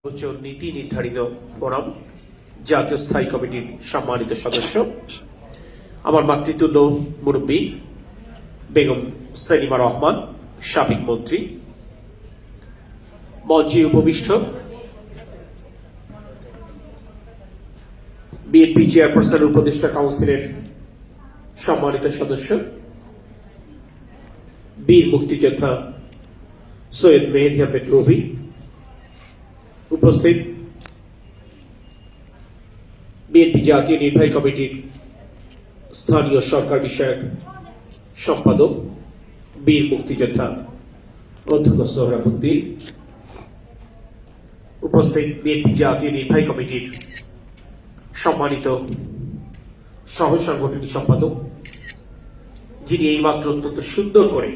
সর্বোচ্চ নীতি নির্ধারিত ফোরাম জাতীয় স্থায়ী কমিটির সম্মানিত সদস্য, আমার মাতৃতুল্য মুরব্বী বেগম সেলিমা রহমান, সাবেক মন্ত্রী, মঞ্চে উপবিষ্ট বিএনপি চেয়ারপারসন উপদেষ্টা কাউন্সিলের সম্মানিত সদস্য, বীর মুক্তিযোদ্ধা সৈয়দ মেহেদী আহমেদ রবি, উপস্থিত বিএনপি জাতীয় নির্বাহী কমিটির স্থানীয় সরকার বিষয়ক সম্পাদক বীর মুক্তিযোদ্ধা অধ্যক্ষ সোহরাবুদ্দিন, উপস্থিত বিএনপি জাতীয় নির্বাহী কমিটির সম্মানিত সহ সাংগঠনিক সম্পাদক, যিনি এইমাত্র অত্যন্ত সুন্দর করে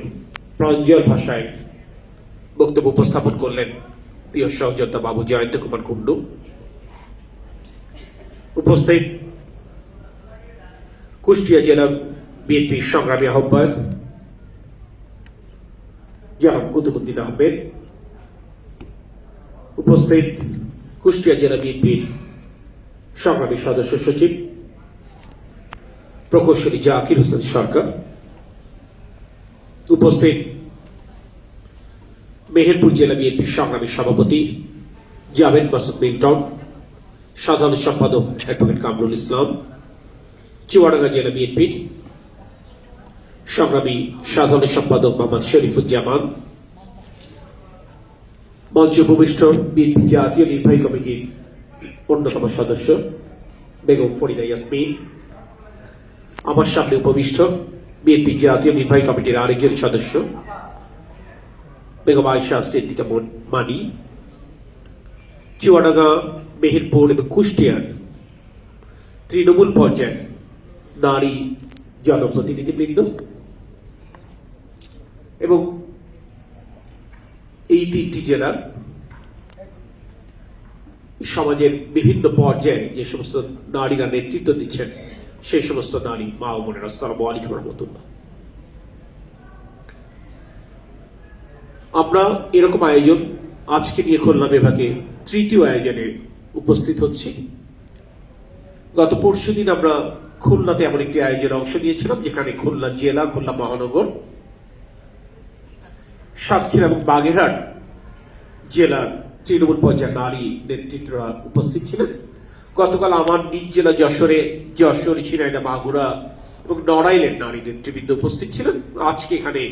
প্রাঞ্জল ভাষায় বক্তব্য উপস্থাপন করলেন, প্রিয় সহযোদ্ধা বাবু জয়ন্ত কুমার কুন্ডু, উপস্থিত কুষ্টিয়া জেলা বিএনপির সংগ্রামী আহ্বায়ক জনাব কুতুবুদ্দিন আহমেদ, উপস্থিত কুষ্টিয়া জেলা বিএনপির সংগ্রামী সদস্য সচিব প্রকৌশলী জাকির হোসেন সরকার, উপস্থিত মেহেরপুর জেলা বিএনপির সংগ্রামী সভাপতি জাভেদ মাসুদ মিল্টন, সাধারণ সম্পাদক অ্যাডভোকেট কামরুল ইসলাম, চুয়াডাঙ্গা জেলা বিএনপির সংগ্রামী সাধারণ সম্পাদক মোহাম্মদ শরীফুজ্জামান, মঞ্চে উপবিষ্ট বিএনপি জাতীয় নির্বাহী কমিটির অন্যতম সদস্য বেগম ফরিদা ইয়াসমিন, আমার সামনে উপবিষ্ট বিএনপি জাতীয় নির্বাহী কমিটির আরেকজন সদস্য বেগম আয়েশা সিদ্দিকা মানি, চুয়াডাঙ্গা, মেহেরপুর এবং কুষ্টিয়ার তৃণমূল পর্যায়ের নারী জনপ্রতিনিধিবৃন্দ এবং এই তিনটি জেলার সমাজের বিভিন্ন পর্যায়ে যে সমস্ত নারীরা নেতৃত্ব দিচ্ছেন সেই সমস্ত নারী মা ও বোনেরা, আসসালামু আলাইকুম রহমতুল্লাহ। আমরা এরকম আয়োজন আজকে নিয়ে খুলনা বিভাগে তৃতীয় আয়োজনে উপস্থিত হচ্ছি। গত পরশুদিন আমরা খুলনাতে এমন একটি আয়োজনে অংশ নিয়েছিলাম যেখানে খুলনা জেলা, খুলনা মহানগর, সাতক্ষীরা এবং বাগেরহাট জেলার তৃণমূল পর্যায়ের নারী নেতৃত্বরা উপস্থিত ছিলেন। গতকাল আমার নিজ জেলা যশোর, ঝিনাইদহ, মাগুরা এবং নড়াইলের নারী নেতৃবৃন্দ উপস্থিত ছিলেন। আজকে এখানে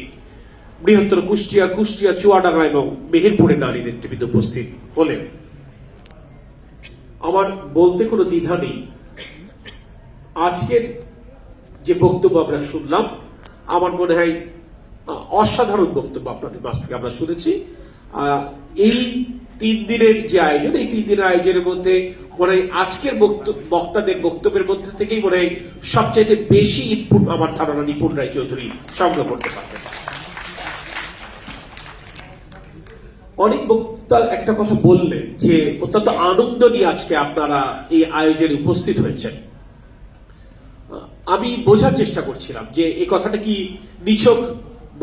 বৃহত্তর কুষ্টিয়া, চুয়াডাঙ্গা এবং মেহেরপুরের নারী নেতৃবৃন্দ উপস্থিত হলেন। আমার বলতে কোনো দ্বিধা নেই, আজকের যে বক্তব্য আমরা শুনলাম আমার মনে হয় অসাধারণ বক্তব্য আপনাদের কাছ থেকে আমরা শুনেছি। এই 3 দিনের যে আয়োজন, এই 3 দিনের আয়োজনের মধ্যে মনে হয় আজকের বক্তাদের বক্তব্যের মধ্যে থেকেই মনে হয় সবচাইতে বেশি ইনপুট আমার ধারণা নিপুণ রায় চৌধুরী সংগ্রহ করতে পারবেন। অনেক বক্তা একটা কথা বললেন যে অত্যন্ত আনন্দ নিয়ে আজকে আপনারা এই আয়োজনে উপস্থিত হয়েছেন। আমি বোঝার চেষ্টা করছিলাম যে এই কথাটা কি নিছক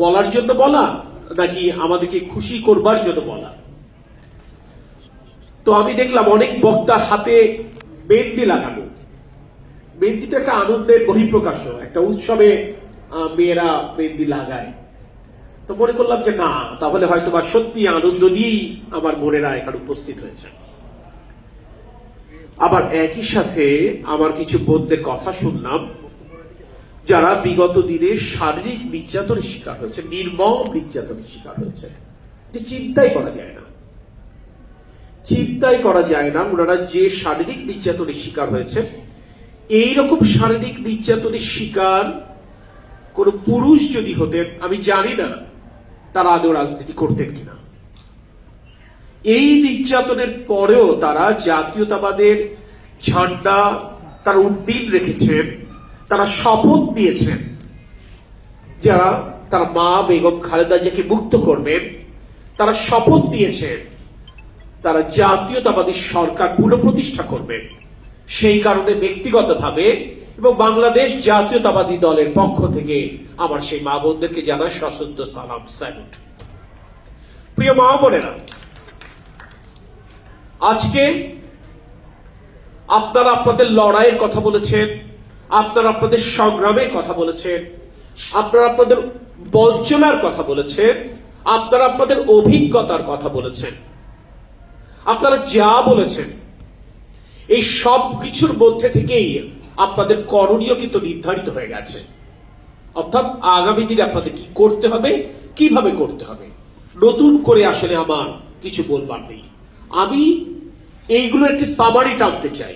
বলার জন্য বলা নাকি আমাদেরকে খুশি করবার জন্য বলা। তো আমি দেখলাম অনেক বক্তার হাতে মেহেন্দি লাগানো। মেহেন্দি তো একটা আনন্দের বহিঃপ্রকাশ, একটা উৎসবে মেয়েরা মেহেন্দি লাগায়। তো মনে করলাম যে না, তাহলে হয়তো বা সত্যি আনন্দ নিয়েই আমার বোনেরা এখানে উপস্থিত হয়েছে। আবার একই সাথে আমার কিছু বোনদের কথা শুনলাম যারা বিগত দিনে শারীরিক নির্যাতনের শিকার হয়েছে, নির্মম নির্যাতনের শিকার হয়েছে। চিন্তাই করা যায় না ওনারা যে শারীরিক নির্যাতনের শিকার হয়েছে। এইরকম শারীরিক নির্যাতনের শিকার কোন পুরুষ যদি হতেন, আমি জানি না তারা আদৌ রাজনীতি করতেন কিনা। এই নির্যাতনের পরেও তারা জাতীয়তাবাদের ঝান্ডা তারা উড্ডীন রেখেছেন, তারা শপথ নিয়েছেন যারা তার মা বেগম খালেদা জিয়াকে মুক্ত করবেন। তারা শপথ দিয়েছেন তারা জাতীয়তাবাদী সরকার পুনঃপ্রতিষ্ঠা করবেন। সেই কারণে ব্যক্তিগতভাবে এবং বাংলাদেশ জাতীয়তাবাদী দলের পক্ষ থেকে আমার সেই মা বোনদেরকে জানাই সশ্রদ্ধ সালাম, স্যালুট। প্রিয় মা বোনেরা, আজকে আপনারা আপনাদের লড়াইয়ের কথা বলেছেন, আপনারা আপনাদের সংগ্রামের কথা বলেছেন, আপনারা আপনাদের বঞ্চনার কথা বলেছেন, আপনারা আপনাদের অভিজ্ঞতার কথা বলেছেন, আপনারা যা বলেছেন এই সব কিছুর মধ্যে থেকেই আপনাদের করণীয় কিন্তু নির্ধারিত হয়ে গেছে। অর্থাৎ আগামী দিনে আপনাদের কি করতে হবে, কিভাবে করতে হবে, নতুন করে আসলে আমার কিছু বলবার নেই। আমি এইগুলোর একটি সামারি টানতে চাই,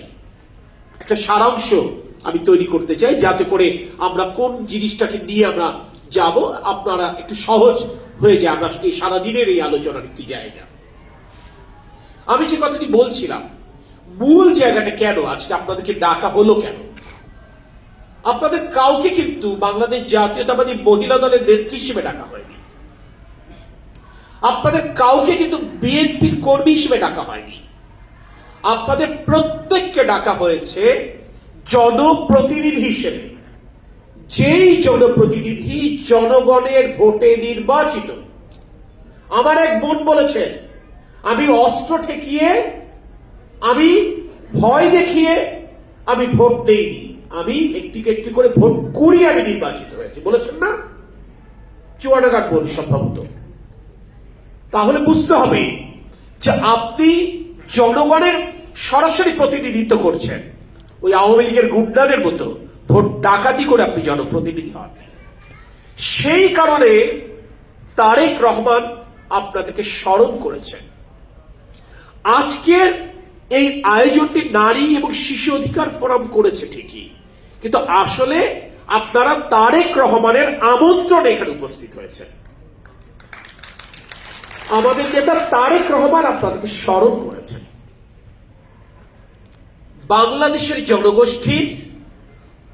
একটা সারাংশ আমি তৈরি করতে চাই, যাতে করে আমরা কোন জিনিসটাকে নিয়ে আমরা যাব আপনারা একটু সহজ হয়ে যায় আমরা এই সারাদিনের এই আলোচনার একটি জায়গা। আমি যে কথাটি বলছিলাম, মূল জায়গাটা কেন আজকে আপনাদেরকে ডাকা হলো, কেন আপনাদের কাউকে কিন্তু বাংলাদেশ জাতীয়তাবাদী মহিলা দলের নেত্রী হিসেবে ডাকা হয়নি, আপনাদের কাউকে কিন্তু বিএনপির কর্মী হিসেবে ডাকা হয়নি, আপনাদের প্রত্যেককে ডাকা হয়েছে জনপ্রতিনিধি হিসেবে। যেই জনপ্রতিনিধি জনগণের ভোটে নির্বাচিত। আমার এক বোন বলেছে, আমি অস্ত্র ঠেকিয়ে, আমি ভয় দেখিয়ে আমি ভোট দেইনি, আমি একটি একটি করে ভোট করিয়ে আমি নির্বাচিত হয়েছি, বলেছেন না? চুয়াডাঙ্গার বোন সম্ভবত। তাহলে বুঝতে হবে যে আপনি জনগণের সরাসরি প্রতিনিধিত্ব করছেন, ওই আওয়ামী লীগের গুন্ডাদের মতো ভোট ডাকাতি করে আপনি জনপ্রতিনিধি হন। সেই কারণে তারেক রহমান আপনাদেরকে স্মরণ করেছেন। আজকের এই আয়োজনটি নারী এবং শিশু অধিকার ফোরাম করেছে ঠিকই, কিন্তু আসলে আপনারা তারেক রহমানের আমন্ত্রণে এখানে উপস্থিত হয়েছে। আমাদের নেতা তারেক রহমান আপনাদেরকে স্মরণ করেছেন। বাংলাদেশের জনগোষ্ঠীর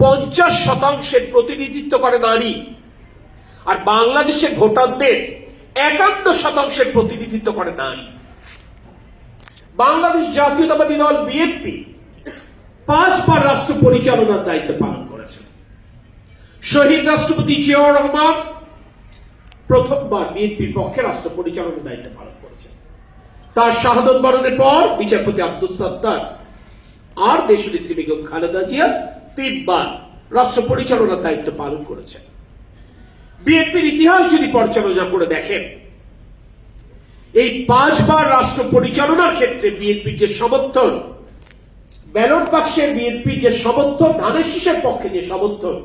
50% প্রতিনিধিত্ব করে নারী, আর বাংলাদেশের ভোটারদের 51% প্রতিনিধিত্ব করে নারী। বাংলাদেশ জাতীয়তাবাদী দল বিএনপি 5 বার রাষ্ট্র পরিচালনার দায়িত্ব পালন করেছে। শহীদ রাষ্ট্রপতি জিয়াউর রহমান প্রথমবার বিএনপির পক্ষে রাষ্ট্র পরিচালনার দায়িত্ব পালন করেছেন। তার শাহাদত বরণের পর বিচারপতি আব্দুস সাত্তার আর দেশনেত্রী বেগম খালেদা জিয়া 3 বার রাষ্ট্র পরিচালনার দায়িত্ব পালন করেছেন। বিএনপির ইতিহাস যদি পর্যালোচনা করে দেখেন, এই 5 বার রাষ্ট্র পরিচালনার ক্ষেত্রে বিএনপির যে সমর্থন, ব্যালট বাক্সে বিএনপির যে সমর্থন, ধানের শীষের পক্ষে যে সমর্থন,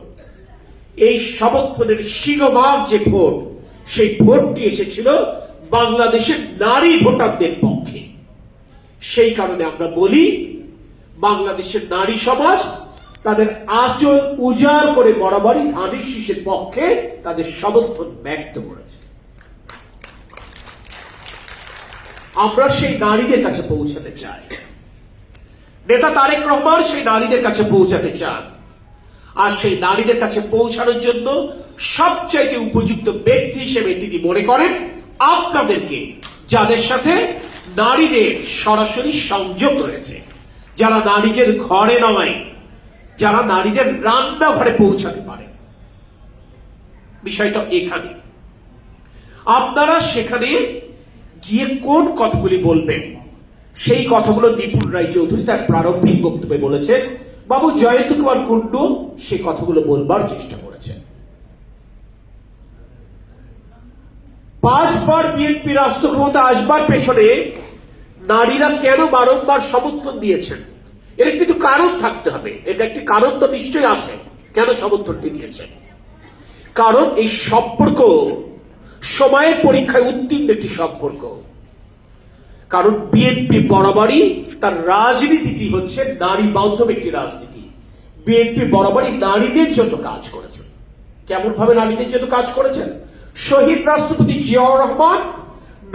এই সমর্থনের সিংহভাগ যে ভোট, সেই ভোটটি এসেছিল বাংলাদেশের নারী ভোটারদের পক্ষে। সেই কারণে আমরা বলি, বাংলাদেশের নারী সমাজ তাদের আঁচল উজাড় করে বরাবরই ধানের শীষের পক্ষে তাদের সমর্থন ব্যক্ত করেছে। আমরা সেই নারীদের কাছে পৌঁছাতে চাই। নেতা তারেক রহমান সেই নারীদের কাছে পৌঁছাতে চান, আর সেই নারীদের কাছে পৌঁছানোর জন্য সবচাইতে উপযুক্ত ব্যক্তি হিসেবে তিনি মনে করেন আপনাদেরকে, যাদের সাথে নারীদের সরাসরি সংযোগ রয়েছে, যারা নারীদের ঘরে নয়, যারা নারীদের রান্নাঘরে পৌঁছাতে পারে। বিষয়টা এখানে। আপনারা সেখানে গিয়ে কোন কথাগুলি বলবেন, সেই কথাগুলো নিপুণ রায় চৌধুরী তার প্রারম্ভিক বক্তব্যে বলেছেন। বাবু জয়ন্ত কুমার কুন্ডু সে কথাগুলো বলবার চেষ্টা করেছেন। 5 বার বিএনপি রাষ্ট্র ক্ষমতা আসবার পেছনে নারীরা কেন বারংবার সমর্থন দিয়েছেন, এর একটি কারণ থাকতে হবে। এটা একটি কারণ তো নিশ্চয়ই আছে কেন সমর্থনটি দিয়েছেন। কারণ এই সম্পর্ক সময়ের পরীক্ষায় উত্তীর্ণ একটি সম্পর্ক। কারণ বিএনপি বরাবরই তার রাজনীতিটি হচ্ছে নারী বান্ধব একটি রাজনীতি। বিএনপি বরাবরই নারীদের জন্য কাজ করেছে। কেমন ভাবে নারীদের জন্য কাজ করেছেন? শহীদ রাষ্ট্রপতি জিয়াউর রহমান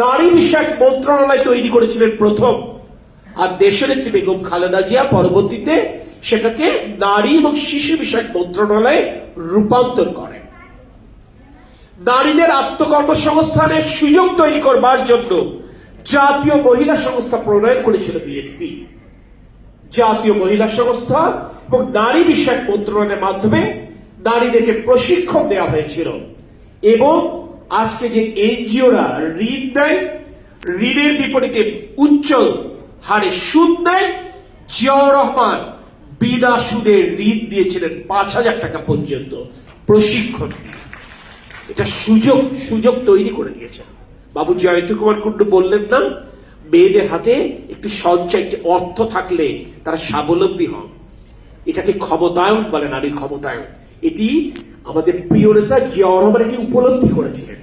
নারী বিষয়ক মন্ত্রণালয় তৈরি করেছিলেন প্রথম, আর দেশনেত্রী বেগম খালেদা জিয়া পরবর্তীতে সেটাকে নারী এবং শিশু বিষয়ক মন্ত্রণালয়ে রূপান্তর করেন। নারীদের আত্মকর্মসংস্থানের সুযোগ তৈরি করবার জন্য জাতীয় মহিলা সংস্থা প্রণয়ন করেছিল বিএনপি। জাতীয় মহিলা সংস্থা এবং নারী বিষয়ক মন্ত্রণালয়ের মাধ্যমে নারীদেরকে প্রশিক্ষণ দেওয়া হয়েছিল। এবং আজকে যে এনজিওরা ঋণ দেয়, ঋণের বিপরীতে উচ্চ হারে সুদ নেয়। জিয়াউর রহমান বিনা সুদে ঋণ দিয়েছিলেন 5,000 টাকা পর্যন্ত প্রশিক্ষণ। এটা সুযোগ তৈরি করে দিয়েছেন। বাবু জয়ন্ত কুমার কুন্ডু বললেন না, মেয়েদের হাতে একটু সঞ্চয়, একটু অর্থ থাকলে তারা স্বাবলম্বী হন। এটাকে ক্ষমতায়ন বলে, নারীর ক্ষমতায়ন। এটি আমাদের প্রিয় নেতা জিয়াউর রহমান এটি উপলব্ধি করেছিলেন,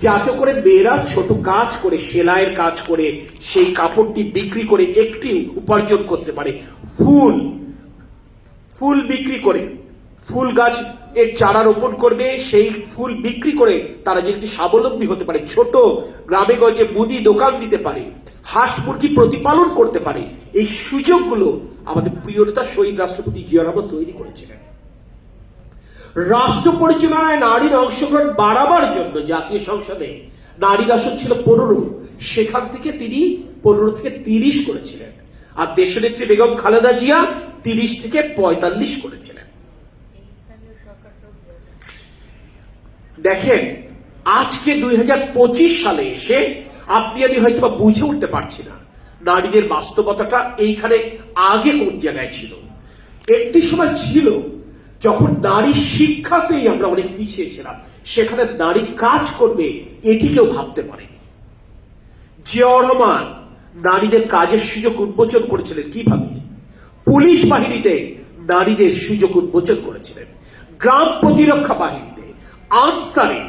যাতে করে মেয়েরা ছোট কাজ করে, সেলাইয়ের কাজ করে, সেই কাপড়টি বিক্রি করে একটি উপার্জন করতে পারে। ফুল বিক্রি করে, ফুল গাছ এর চারা রোপণ করবে, সেই ফুল বিক্রি করে তারা যেটি স্বাবলম্বী হতে পারে, ছোট গ্রামে গঞ্জে মুদি দোকান দিতে পারে, হাঁস মুরগি প্রতিপালন করতে পারে। এই সুযোগগুলো আমাদের প্রিয় নেতা শহীদ রাষ্ট্রপতি জিয়াউর রহমান তৈরি করেছিলেন। রাষ্ট্র পরিচালনায় নারীর অংশগ্রহণ বাড়াবার জন্য জাতীয় সংসদে নারীর আসন ছিল 15, সেখান থেকে তিনি 15 থেকে 30 করেছিলেন। আর দেশনেত্রী বেগম খালেদা জিয়া 30 থেকে 45 করেছিলেন। দেখেন, আজকে 2025 সালে এসে আপনি আমি হয়তো বা বুঝে উঠতে পারছি না নারীদের বাস্তবতাটা এইখানে আগে কোন জায়গায় ছিল। একটি সময় ছিল যখন নারী শিক্ষাতেই আমরা অনেক পিছিয়ে ছিলাম, সেখানে নারী কাজ করবে এটি কেউ ভাবতে পারেনি। জিয়াউর রহমান নারীদের কাজের সুযোগ উন্মোচন করেছিলেন কিভাবে? পুলিশ বাহিনীতে নারীদের সুযোগ উন্মোচন করেছিলেন, গ্রাম প্রতিরক্ষা বাহিনীতে, আনসারে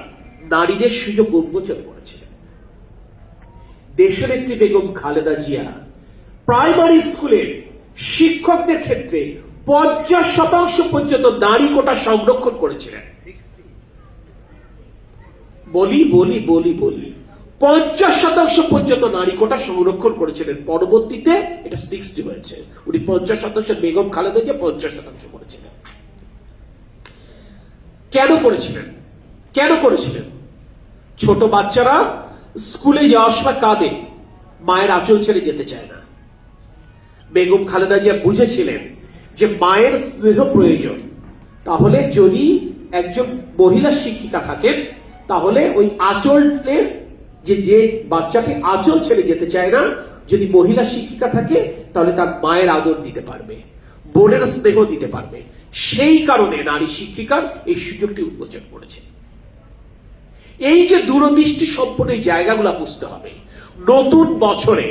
নারীদের সুযোগ উন্মোচন করেছিলেন। দেশনেত্রী বেগম খালেদা জিয়া প্রাইমারি স্কুলের শিক্ষকদের ক্ষেত্রে 50% পর্যন্ত নারী কোটা সংরক্ষণ করেছিলেন। বলি 50% পর্যন্ত নারী কোটা সংরক্ষণ করেছিলেন। পরবর্তীতে এটা 60 হয়েছে। উনি 50%, বেগম খালেদা জিয়া 50% করেছিলেন। কেন করেছিলেন? ছোট বাচ্চারা স্কুলে যাওয়ার সময় কাঁদে, মায়ের আঁচল ছেড়ে যেতে চায় না। বেগম খালেদা জিয়া বুঝেছিলেন যে মায়ের স্নেহ প্রয়োজন। তাহলে যদি একজন মহিলা শিক্ষিকা থাকেন, তাহলে ওই আঁচলের যে বাচ্চাটি আঁচল ছেড়ে যেতে চায় না, যদি মহিলা শিক্ষিকা থাকে তাহলে তার মায়ের আদর দিতে পারবে, বোনের স্নেহ দিতে পারবে। সেই কারণে নারী শিক্ষিকার এই সুযোগটি উন্মোচন করেছে। এই যে দূরদৃষ্টি সম্পন্ন এই জায়গাগুলো বুঝতে হবে। নতুন বছরে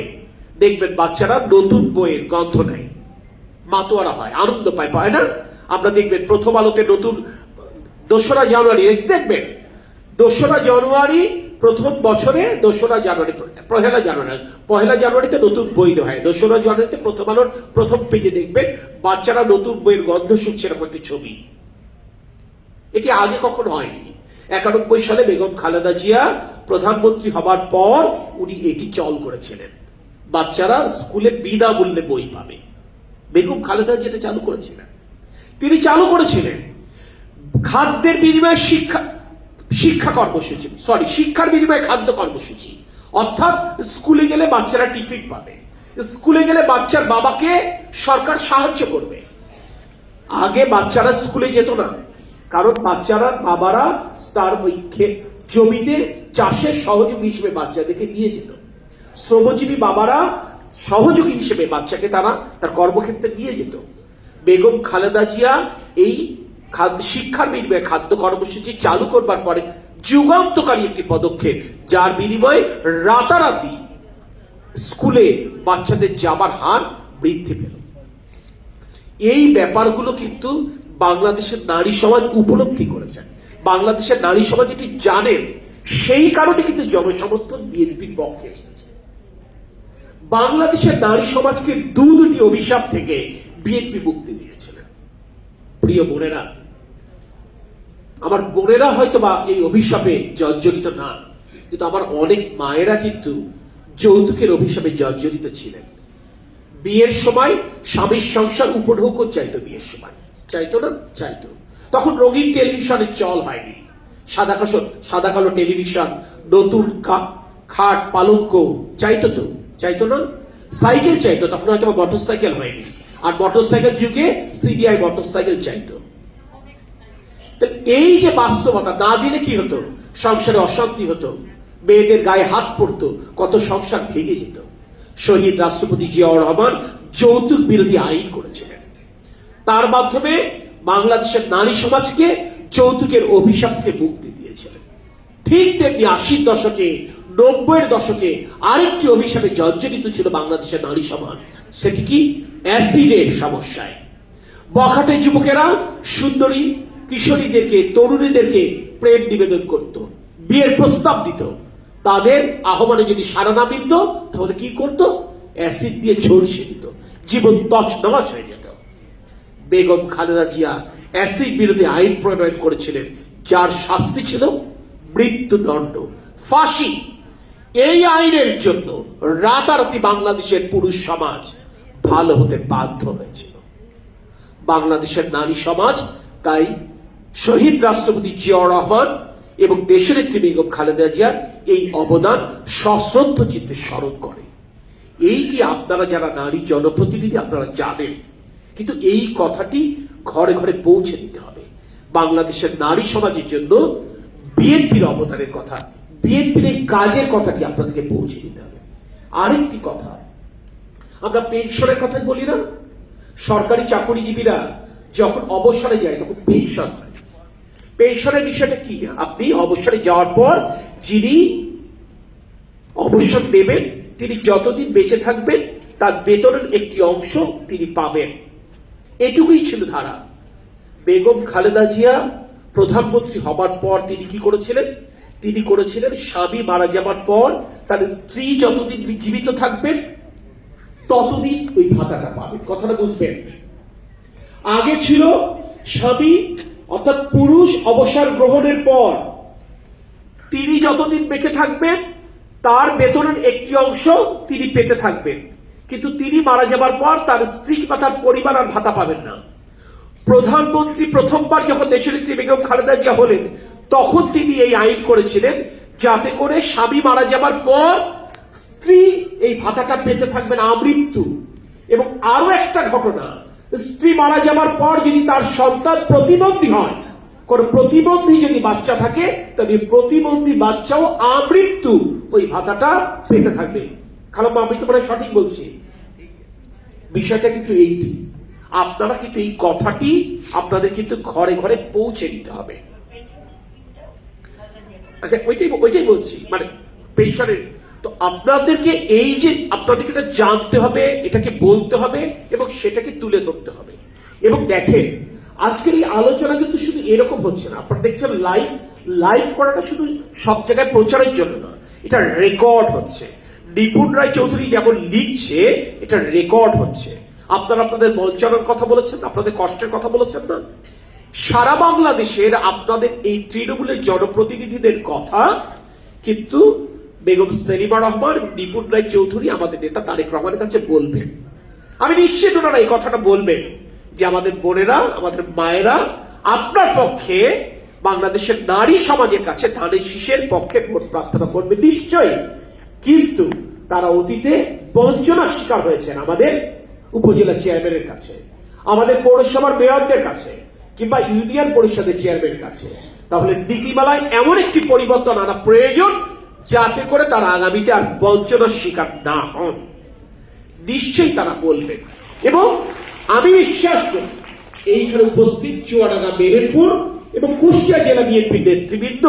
দেখবেন বাচ্চারা নতুন বইয়ের গন্ধ নেয়, মাতোয়ারা হয়, আনন্দ পায় না? আমরা দেখবেন প্রথম আলোতে নতুন 2রা জানুয়ারি দেখবেন, 2রা জানুয়ারি প্রথম বছরে 2রা জানুয়ারি, পহেলা জানুয়ারিতে নতুন বই দেওয়া হয়। 2রা জানুয়ারিতে প্রথম আলোর প্রথম পেজে দেখবেন বাচ্চারা নতুন বইয়ের গন্ধ শুকছে, এরকম একটি ছবি। এটি আগে কখনো হয়নি। 91 সালে বেগম খালেদা জিয়া প্রধানমন্ত্রী হবার পর উনি এটি চল করেছিলেন, বাচ্চারা স্কুলে বিনামূল্যে বই পাবে। বেগম খালেদা যেটা চালু করেছিলেন, তিনি চালু করেছিলেন খাদ্যের বিনিময়ে শিক্ষার বিনিময়ে খাদ্য কর্মসূচি। অর্থাৎ স্কুলে গেলে বাচ্চারা টিফিন পাবে, স্কুলে গেলে বাচ্চার বাবাকে সরকার সাহায্য করবে। আগে বাচ্চারা স্কুলে যেত না, কারণ বাবারা তার ওই জমিতে চাষের সহযোগী হিসেবে বাচ্চাদেরকে নিয়ে যেত। শ্রমজীবী বাবারা সহযোগী হিসেবে বাচ্চাকে তারা তার কর্মক্ষেত্রে নিয়ে যেত। বেগম খালেদা জিয়া এই শিক্ষার বিনিময়ে খাদ্য কর্মসূচি চালু করবার পরে যুগান্তকারী একটি পদক্ষেপ, যার বিনিময়ে রাতারাতি স্কুলে বাচ্চাদের যাবার হার বৃদ্ধি পেল। এই ব্যাপারগুলো কিন্তু বাংলাদেশের নারী সমাজ উপলব্ধি করেছেন, বাংলাদেশের নারী সমাজ এটি জানেন। সেই কারণে কিন্তু জনসমর্থন বিএনপির পক্ষে এসেছে। বাংলাদেশের নারী সমাজকে দুটি অভিশাপ থেকে বিএনপি মুক্তি দিয়েছিলেন। প্রিয় বোনেরা, আমার বোনেরা হয়তো বা এই অভিশাপে জর্জরিত না, কিন্তু আমার অনেক মায়েরা কিন্তু যৌতুকের অভিশাপে জর্জরিত ছিলেন। বিয়ের সময় স্বামীর সংসার উপঢৌকন চাইতো, বিয়ের সময় চাইতো না? চাইতো। তখন রঙিন টেলিভিশনের চল হয়নি, সাদা কালো টেলিভিশন, নতুন খাট পালঙ্ক চাইতো না? সাইকেল চাইতো, তখন হয়তো মোটর সাইকেল হয়নি, আর মোটর সাইকেল যুগে সিডিআই মোটর সাইকেল চাইতো। এই যে বাস্তবতা, না দিলে কি হতো? সংসারে অশান্তি হতো, মেয়েদের গায়ে হাত পড়তো, কত সংসার ভেঙে যেত। শহীদ রাষ্ট্রপতি জিয়াউর রহমান যৌতুক বিরোধী আইন করেছিলেন। তার মাধ্যমে বাংলাদেশের নারী সমাজকে যৌতুকের অভিশাপ থেকে মুক্তি দিয়েছিলেন। ঠিক তেমনি 80 দশকে 90 দশকে আরেকটি অভিশাপে জর্জরিত ছিল বাংলাদেশের নারী সমাজ, সেটি কি? অ্যাসিডের সমস্যায়। বখাটে যুবকেরা সুন্দরী কিশোরীদেরকে, তরুণীদেরকে প্রেম নিবেদন করত, বিয়ের প্রস্তাব দিত। তাদের আহ্বানে যদি সাড়া না মিলত তাহলে কি করত? অ্যাসিড দিয়ে ঝলসে দিত, জীবন তছনছ হয়ে যেত। বেগম খালেদা জিয়া অ্যাসিড বিরোধী আইন প্রণয়ন করেছিলেন, যার শাস্তি ছিল মৃত্যুদণ্ড, ফাঁসি। এই আইনের জন্য রাতারাতি বাংলাদেশের পুরুষ সমাজ ভালো হতে বাধ্য হয়েছিল। বাংলাদেশের নারী সমাজ তাই শহীদ রাষ্ট্রপতি জিয়াউর রহমান এবং দেশের একটি বেগম খালেদা জিয়ার এই অবদান সশ্রদ্ধ চিত্তে স্মরণ করে। এইটি আপনারা যারা নারী জনপ্রতিনিধি আপনারা জানেন, কিন্তু এই কথাটি ঘরে ঘরে পৌঁছে দিতে হবে। বাংলাদেশের নারী সমাজের জন্য বিএনপির অবদানের কথা, বিএনপির এই কাজের কথাটি আপনাদেরকে পৌঁছে দিতে হবে। আরেকটি কথা, আমরা পেনশনের কথা বলি না? সরকারি চাকরিজীবীরা যখন অবসরে যায় তখন পেনশন হয়। পেনশনের বিষয়টা কি? আপনি অবসরে যাওয়ার পর যিনি অবসর নেবেন তিনি যতদিন বেঁচে থাকবেন তার বেতনের একটি অংশ তিনি পাবেন, এটুকুই ছিল ধারা। বেগম খালেদা জিয়া প্রধানমন্ত্রী হবার পর তিনি কি করেছিলেন? তিনি করেছিলেন স্বামী মারা যাবার পর তার স্ত্রী যতদিন জীবিত থাকবেন ততদিন ওই ভাতাটা পাবেন। কথাটা বুঝবেন? আগে ছিল স্বামী অর্থাৎ পুরুষ অবসর গ্রহণের পর তিনি যতদিন বেঁচে থাকবেন তার বেতনের একটি অংশ তিনি পেতে থাকবেন, কিন্তু তিনি মারা যাবার পর তার স্ত্রী বা তার পরিবার আর ভাতা পাবেন না। প্রধানমন্ত্রী প্রথমবার যখন দেশনেত্রী বেগম খালেদা জিয়া হলেন তখন তিনি এই আইন করেছিলেন যাতে করে স্বামী মারা যাবার পর স্ত্রী এই ভাতাটা পেতে থাকবেন আমৃত্যু। এবং আরো একটা ঘটনা, স্ত্রী মারা যাবার পর যদি তার সন্তান প্রতিবন্ধী হয়, কোন প্রতিবন্ধী যদি বাচ্চা থাকে তাহলে প্রতিবন্ধী বাচ্চাও আমৃত্যু ওই ভাতাটা পেতে থাকবে। খালাম্মা আমি তো মানে সঠিক বলছি? বিষয়টা কিন্তু এইটি। আপনারা কিন্তু এই কথাটি আপনাদের কিন্তু ঘরে ঘরে পৌঁছে দিতে হবে। আচ্ছা, ওইটাই বলছি, মানে পেনশনের। তো আপনাদেরকে এই যে আপনাদেরকে এটা জানতে হবে, এটাকে বলতে হবে এবং সেটাকে তুলে ধরতে হবে। এবং দেখেন আজকের এই আলোচনা কিন্তু শুধু এরকম হচ্ছে না। আপনারা দেখছেন লাইভ করাটা শুধু সব জায়গায় প্রচারের জন্য না, এটা রেকর্ড হচ্ছে। নিপুণ রায় চৌধুরী যেমন লিখছে এটা রেকর্ড হচ্ছে। আপনারা আপনাদের বঞ্চনার কথা বলেছেন, আপনাদের কষ্টের কথা বলেছেন না? সারা বাংলাদেশের আপনাদের এই তৃণমূলের জনপ্রতিনিধিদের কথা কিন্তু বেগম সেলিমা রহমান, নিপুণ রায় চৌধুরী, আমাদের নেতা তারেক রহমানের কাছে বলবেন। আমি নিশ্চিত ওনারা এই কথাটা বলবেন যে আমাদের বোনেরা, আমাদের মায়েরা আপনার পক্ষে বাংলাদেশের নারী সমাজের কাছে ধানের শীষের পক্ষে ভোট প্রার্থনা করবে নিশ্চয়ই, কিন্তু তারা অতীতে বঞ্চনার শিকার হয়েছেন আমাদের উপজেলা চেয়ারম্যানের কাছে, আমাদের পৌরসভার মেয়রদের কাছে, কিংবা ইউনিয়ন পরিষদের চেয়ারম্যানের কাছে। তাহলে নীতিমালায় এমন একটি পরিবর্তন আনা প্রয়োজন যাতে করে তারা আগামীতে আর বঞ্চনার শিকার না হন। নিশ্চয়ই তারা বলবেন এবং আমি বিশ্বাস করি এইখানে উপস্থিত চুয়াডাঙ্গা, মেহেরপুর এবং কুষ্টিয়া জেলা বিএনপির নেতৃবৃন্দ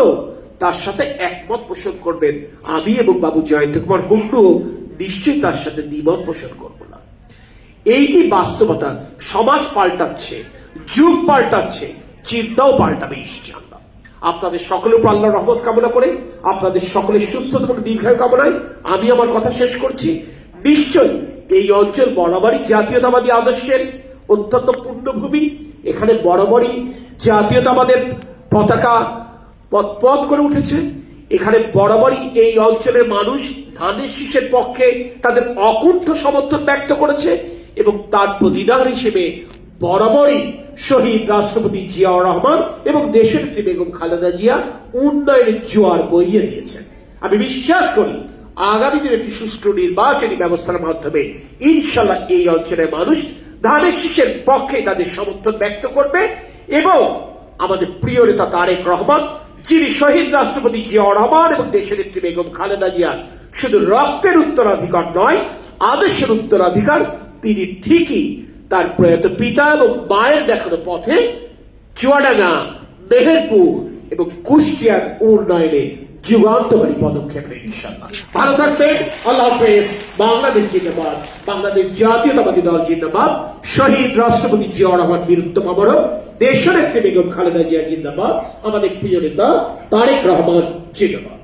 তার সাথে একমত পোষণ করবেন। আমি এবং বাবু জয়ন্ত কুমার কুন্ডু নিশ্চয়ই তার সাথে দ্বিমত পোষণ করব না। এইটি বাস্তবতা। সমাজ পাল্টাচ্ছে, যুগ পাল্টাচ্ছে, চিন্তাও পাল্টাবে ইনশাআল্লাহ। আপনাদের সকলের উপর আল্লাহর রহমত কামনা করে, আপনাদের সকলের সুস্থতা এবং দীর্ঘায়ু কামনায় আমি আমার কথা শেষ করছি। নিশ্চয়ই এই অঞ্চল বরাবরই জাতীয়তাবাদী আদর্শের অত্যন্ত পূর্ণভূমি। এখানে বরাবরই জাতীয়তাবাদের পতাকা পথ করে উঠেছে। এখানে বরাবরই এই অঞ্চলের মানুষ ধানের শীষের পক্ষে তাদের অকুণ্ঠ সমর্থন ব্যক্ত করেছে এবং তার প্রতিদান হিসেবে বরাবরই শহীদ রাষ্ট্রপতি জিয়াউর রহমান এবং দেশের বেগম খালেদা জিয়া উন্নয়নের জোয়ার বইয়ে দিয়েছেন। আমি বিশ্বাস করি আগামী দিনে একটি সুষ্ঠু নির্বাচনী ব্যবস্থার মাধ্যমে ইনশাল্লাহ এই অঞ্চলের মানুষ ধানের শীষের পক্ষে তাদের সমর্থন ব্যক্ত করবে এবং আমাদের প্রিয় নেতা তারেক রহমান, যিনি শহীদ রাষ্ট্রপতি জিয়াউর রহমান এবং দেশের একটি বেগম খালেদা জিয়ার শুধু রক্তের উত্তরাধিকার নয়, আদর্শের উত্তরাধিকার তিনি ঠিকই তার প্রয়াত পিতা এবং মায়ের দেখানো পথে চুয়াডাঙ্গা, মেহেরপুর এবং কুষ্টিয়ার উন্নয়নে যুগান্তকারী পদক্ষেপ নেন ইনশাআল্লাহ। ভালো থাকবেন। আল্লাহ হাফেজ। বাংলাদেশ জিন্দাবাদ। বাংলাদেশ জাতীয়তাবাদী দল জিন্দাবাদ। শহীদ রাষ্ট্রপতি জিয়াউর রহমান বীরত্ব অমর। দেশনেত্রী বেগম খালেদা জিয়া জিন্দাবাদ। আমাদের প্রিয় নেতা তারেক রহমান জিন্দাবাদ।